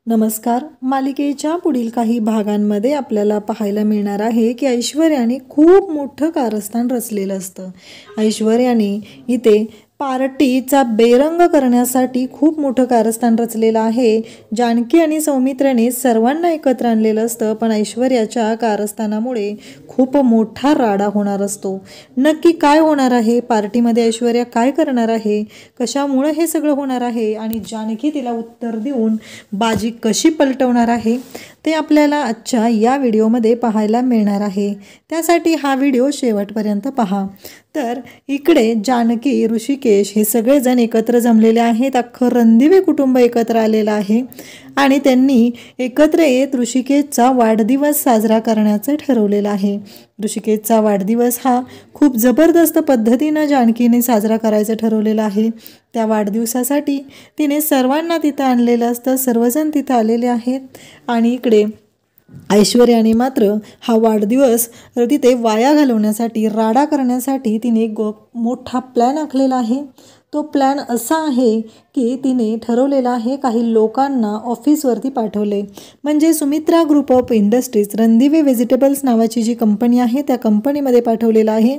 नमस्कार। मालिकेच्या पुढील काही भागांमध्ये आपल्याला पाहायला मिळणार आहे की ऐश्वर्याने खूप मोठं कारस्थान रचलेलं असतं। ऐश्वर्याने इथे पार्टीचा बेरंग करण्यासाठी खूप मोठं कारस्थान रचलेलं आहे। जानकी आणि सौमित्रने सर्वांना एकत्र आणलेलं असतं, पण ऐश्वर्याच्या कारस्थानामुळे खूप मोठा राडा होणार असतो। नक्की काय होणार आहे, पार्टीमध्ये ऐश्वर्या काय करणार आहे, कशामुळे हे सगळं होणार आहे आणि जानकी तिला उत्तर देऊन बाजी कशी पलटवणार आहे ते आपल्याला आजच्या या व्हिडिओमध्ये पाहायला मिळणार आहे। त्यासाठी हा व्हिडिओ शेवटपर्यंत पहा। तर इकडे जानकी, ऋषिकेश हे सगळेजण एकत्र जमलेले आहेत। अख्खं रणदिवे कुटुंब एकत्र आलेलं आहे आणि त्यांनी एकत्र येत ऋषिकेशचा वाढदिवस साजरा करण्याचं ठरवलेलं आहे। ऋषिकेशचा वाढदिवस हा खूप जबरदस्त पद्धतीने जानकीने साजरा करायचं ठरवलेलं आहे। त्या वाढदिवसासाठी तिने सर्वांना तिथं आणलेलं असतं, सर्वजण तिथं आलेले आहेत आणि इकडे ऐश्वर्याने मात्र हा वाढदिवस तिथे वाया घालवण्यासाठी, राडा करण्यासाठी तिने एक मोठा प्लॅन आखलेला आहे। तो प्लॅन असा आहे की तिने ठरवलेला आहे, काही लोकांना ऑफिसवरती पाठवले, म्हणजे Sumitra group of industries, Randive vegetables नावाची जी कंपनी आहे त्या कंपनीमध्ये पाठवलेला आहे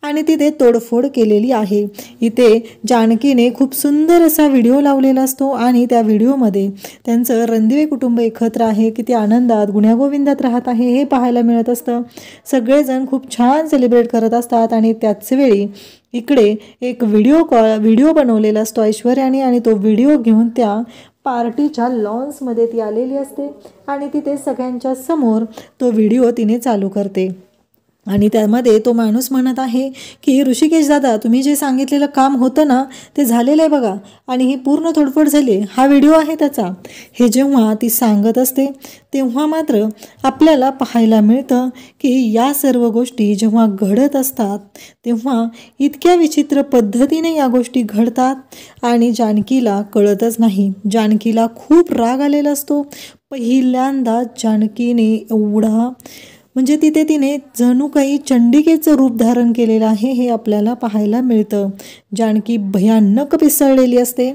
आणि तिथे तोडफोड केलेली आहे। इथे जानकीने खूप सुंदर असा व्हिडिओ लावलेला असतो आणि त्या व्हिडिओमध्ये त्यांचं रणदिवे कुटुंब एकत्र आहे, किती आनंदात गुण्यागोविंदात राहत आहे हे पाहायला मिळत असतं। सगळेजण खूप छान सेलिब्रेट करत असतात आणि त्याच वेळी इकडे एक व्हिडिओ बनवलेला असतो ऐश्वर्याने आणि तो व्हिडिओ घेऊन त्या पार्टीच्या लॉन्समध्ये ती आलेली असते आणि तिथे सगळ्यांच्या समोर तो व्हिडिओ तिने चालू करते आणि त्यामध्ये तो माणूस म्हणत आहे की ऋषिकेश दादा, तुम्ही जे सांगितलेलं काम होतं ना ते झालेलं आहे बघा आणि ही पूर्ण तोडफोड झाली, हा व्हिडिओ आहे त्याचा। हे जेव्हा ती सांगत असते तेव्हा मात्र आपल्याला पाहायला मिळतं की या सर्व गोष्टी जेव्हा घडत असतात तेव्हा इतक्या विचित्र पद्धतीने या गोष्टी घडतात आणि जानकीला कळतच नाही। जानकीला खूप राग आलेला असतो। पहिल्यांदा जानकीने एवढा म्हणजे तिने जणू काही चंडिकेचं रूप धारण केलेलं आहे हे आपल्याला पाहायला मिळतं। जानकी भयानक पिसळलेली असते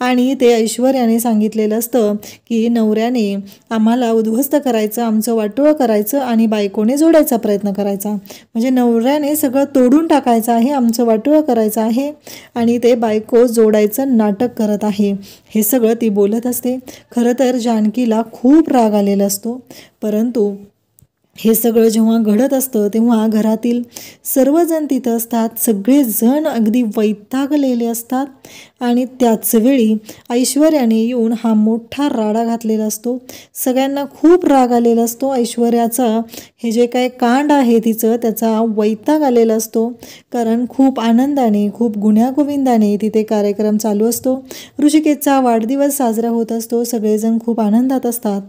आणि ते ऐश्वर्याने सांगितलेलं असतं की नवऱ्याने आम्हाला उद्ध्वस्त करायचं, आमचं वाटोळं करायचं आणि बायकोने जोडायचा प्रयत्न करायचा, म्हणजे नवऱ्याने सगळं तोडून टाकायचं आहे, आमचं वाटोळं करायचं आहे आणि ते बायको जोडायचं नाटक करत आहे, हे सगळं ती बोलत असते। खरं तर जानकीला खूप राग आलेला असतो, परंतु हे सगळं जेव्हा घडत असतं तेव्हा घरातील सर्वजण तिथं असतात, सगळेजण अगदी वैतागलेले असतात आणि त्याच वेळी ऐश्वर्याने येऊन हा मोठा राडा घातलेला असतो। सगळ्यांना खूप राग आलेला असतो। ऐश्वर्याचा हे जे काय कांड आहे तिचं, त्याचा वैताग आलेला असतो, कारण खूप आनंदाने, खूप गुण्यागोविंदाने तिथे कार्यक्रम चालू असतो। ऋषिकेशचा वाढदिवस साजरा होत असतो, सगळेजण खूप आनंदात असतात,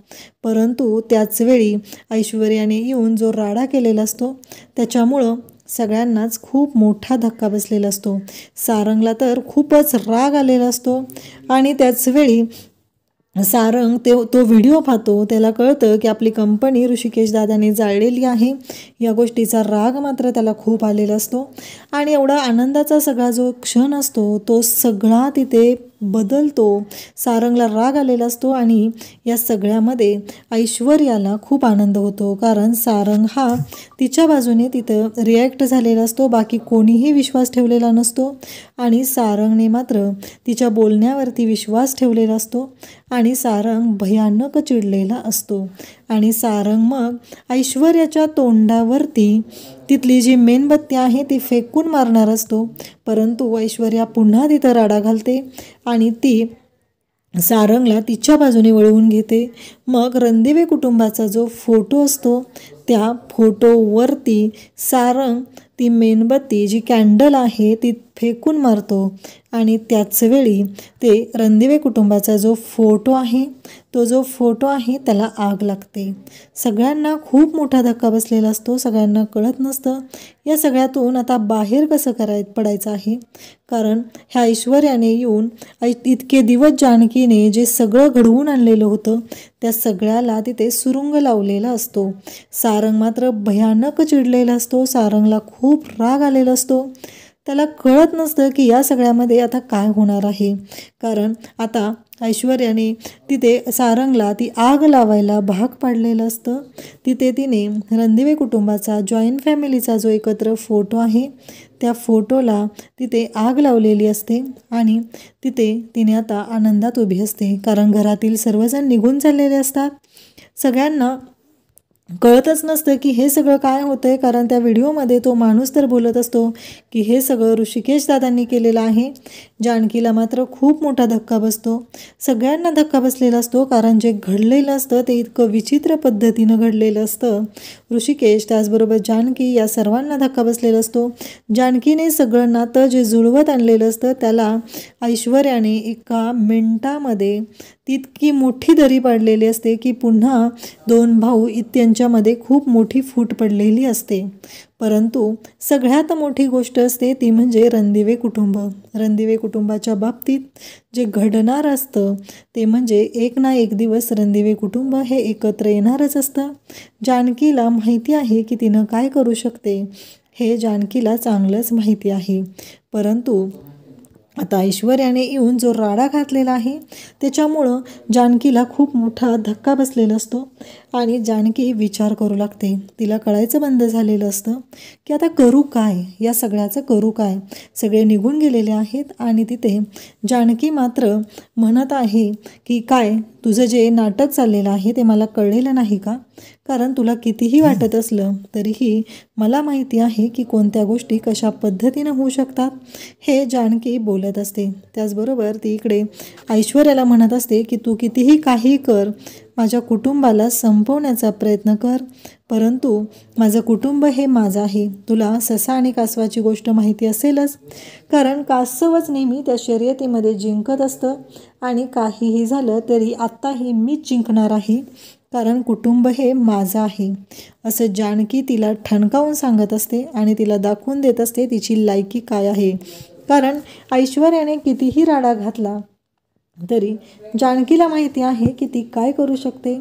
परंतु त्याच वेळी ऐश्वर्याने येऊन जो राडा केलेला असतो त्याच्यामुळं सगळ्यांनाच खूप मोठा धक्का बसलेला असतो। सारंगला तर खूपच राग आलेला असतो आणि त्याच वेळी सारंग तो व्हिडिओ पाहतो, त्याला कळतं की आपली कंपनी ऋषिकेश दादाने जाळलेली आहे। या गोष्टीचा राग मात्र त्याला खूप आलेला असतो आणि एवढा आनंदाचा सगळा जो क्षण असतो तो सगळा तिथे बदलतो। सारंगला राग आलेला असतो आणि या सगळ्यामध्ये ऐश्वर्याला खूप आनंद होतो, कारण सारंग हा तिच्या बाजूने तिथं रिॲक्ट झालेला असतो, बाकी कोणीही विश्वास ठेवलेला नसतो आणि सारंगने मात्र तिच्या बोलण्यावरती विश्वास ठेवलेला असतो आणि सारंग भयानक चिडलेला असतो आणि सारंग मग ऐश्वर्याच्या तोंडावरती तिथली जी मेणबत्ती आहे ती फेकून मारणार असतो, परंतु ऐश्वर्या पुन्हा तिथं राडा घालते आणि ती सारंगला तिच्या बाजूने वळवून घेते। मग रणदिवे कुटुंबाचा जो फोटो असतो त्या फोटोवरती सारंग ती मेणबत्ती, जी कॅन्डल आहे ती फेकून मारतो आणि त्याच वेळी ते रणदिवे कुटुंबाचा जो फोटो आहे त्याला आग लागते। सगळ्यांना खूप मोठा धक्का बसलेला असतो, सगळ्यांना कळत नसतं या सगळ्यातून आता बाहेर कसं पडायचं आहे, कारण ह्या ऐश्वर्याने येऊन इतके दिवस जानकीने जे सगळं घडवून आणलेलं होतं त्या सगळ्याला तिथे सुरुंग लावलेला असतो। सारंग मात्र भयानक चिडलेला असतो, सारंगला खूप राग आलेला असतो। त्याला कळत नसतं की या सगळ्यामध्ये आता काय होणार आहे. कारण आता ऐश्वर्याने तिथे सारंगला ती आग लावायला भाग पाडलेलं असतं. तिथे तिने रणदिवे कुटुंबाचा जॉईंट फॅमिलीचा जो एकत्र फोटो आहे त्या फोटोला तिथे आग लावलेली असते आणि तिथे तिने आता आनंदात उभी असते. कारण घरातील सर्वजण निघून चाललेले असतात. सगळ्यांना कळतच नसतं की हे सगळं काय होतंय. कारण त्या व्हिडिओमध्ये तो माणूस तर बोलत असतो की हे सगळं ऋषिकेश दादांनी केलेलं आहे. जानकीला मात्र खूप मोठा धक्का बसतो. सगळ्यांना धक्का बसलेला असतो कारण जे घडलेलं असतं ते इतकं विचित्र पद्धतीनं घडलेलं असतं. ऋषिकेश त्याचबरोबर जानकी या सर्वांना धक्का बसलेला असतो. जानकीने सगळं नातं जे जुळवत आणलेलं असतं त्याला ऐश्वर्याने एका मिनिटामध्ये तितकी मोठी दरी पाडलेली असते की पुन्हा दोन भाऊ त्यांच्यामध्ये खूप मोठी फूट पडलेली असते. परंतु सगळ्यात मोठी गोष्ट असते ती म्हणजे रणदिवे कुटुंब. रणदिवे कुटुंबाच्या बाबतीत जे घडणार असतं ते म्हणजे एक ना एक दिवस रणदिवे कुटुंब हे एकत्र येणारच असतं. जानकीला माहिती आहे की तिनं काय करू शकते, हे जानकीला चांगलंच माहिती आहे. परंतु आता ऐश्वर्याने येऊन जो राडा घातलेला आहे त्याच्यामुळं जानकीला खूप मोठा धक्का बसलेला असतो आणि जानकी विचार करू लागते. तिला कळायचं बंद झालेलं असतं की आता करू काय, या सगळ्याचं करू काय. सगळे निघून गेलेले आहेत आणि तिथे जानकी मात्र म्हणत आहे की काय तुझं जे नाटक चाललेलं आहे ते मला कळलेलं नाही का. कारण तुला कितीही वाटत असलं तरीही मला माहिती आहे की कोणत्या गोष्टी कशा पद्धतीनं होऊ शकतात, हे जानकी बोलत असते. त्याचबरोबर ती इकडे ऐश्वर्याला म्हणत असते की तू कितीही काही कर, माझ्या कुटुंबाला संपवण्याचा प्रयत्न कर, परंतु माझं कुटुंब हे माझं आहे. तुला ससा आणि कासवाची गोष्ट माहिती असेलच. कारण कासवच नेहमी त्या शर्यतीमध्ये जिंकत असतं आणि काहीही झालं तरी आत्ताही मीच जिंकणार आहे. कारण कुटुंब हे माझं आहे असं जानकी तिला ठणकावून सांगत असते आणि तिला दाखवून देत असते तिची लायकी काय आहे. कारण ऐश्वर्याने कितीही राडा घातला तरी जानकीला माहिती आहे की ती काय करू शकते,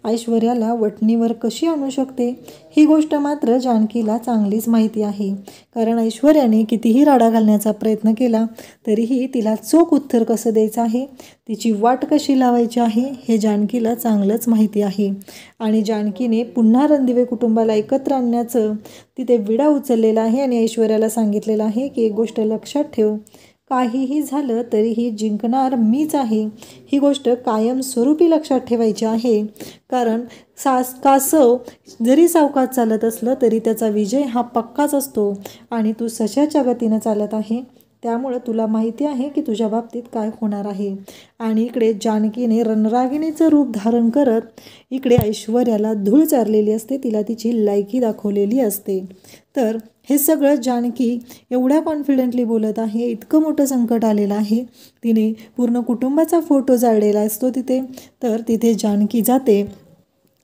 ऐश्वर्याला वठणीवर कशी आणू शकते, ही गोष्ट मात्र जानकीला चांगलीच माहिती आहे. कारण ऐश्वर्याने कितीही राडा घालण्याचा प्रयत्न केला तरीही तिला चोख उत्तर कसं द्यायचं आहे, तिची वाट कशी लावायची आहे, हे जानकीला चांगलंच माहिती आहे. आणि जानकीने पुन्हा रणदिवे कुटुंबाला एकत्र आणण्याचं तिथे विडा उचललेला आहे आणि ऐश्वर्याला सांगितलेलं आहे की एक गोष्ट लक्षात ठेव, काहीही झालं तरीही जिंकणार मीच आहे, ही गोष्ट कायमस्वरूपी लक्षात ठेवायची आहे. कारण कासव जरी सावकाश चालत असलं तरी त्याचा विजय हा पक्काच असतो आणि तू सशाच्या गतीनं चालत आहे, त्यामुळं तुला माहिती आहे की तुझ्या बाबतीत काय होणार आहे. आणि इकडे जानकीने रणरागिणीचं रूप धारण करत इकडे ऐश्वर्याला धूळ चारलेली असते, तिला तिची लायकी दाखवलेली असते. तर हे सगळं जानकी एवढ्या कॉन्फिडेंटली बोलत आहे, इतकं मोठं संकट आलेलं आहे. तिने पूर्ण कुटुंबाचा फोटो जाळलेला असतो तिथे. तर तिथे जानकी जाते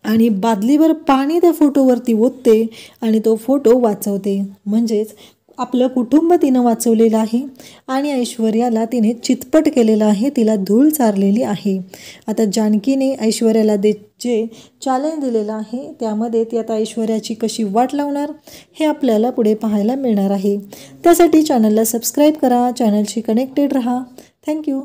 आणि बादलीवर पाणी त्या फोटोवरती ओतते आणि तो फोटो वाचवते. म्हणजेच आपलं कुटुंब तिनं वाचवलेलं आहे आणि ऐश्वर्याला तिने चितपट केलेलं आहे, तिला धूळ चारलेली आहे. आता जानकीने ऐश्वर्याला जे चॅलेंज दिलेलं आहे त्यामध्ये ती आता ऐश्वर्याची कशी वाट लावणार हे आपल्याला पुढे पाहायला मिळणार आहे. त्यासाठी चॅनलला सबस्क्राईब करा, चॅनलशी कनेक्टेड रहा. थँक्यू.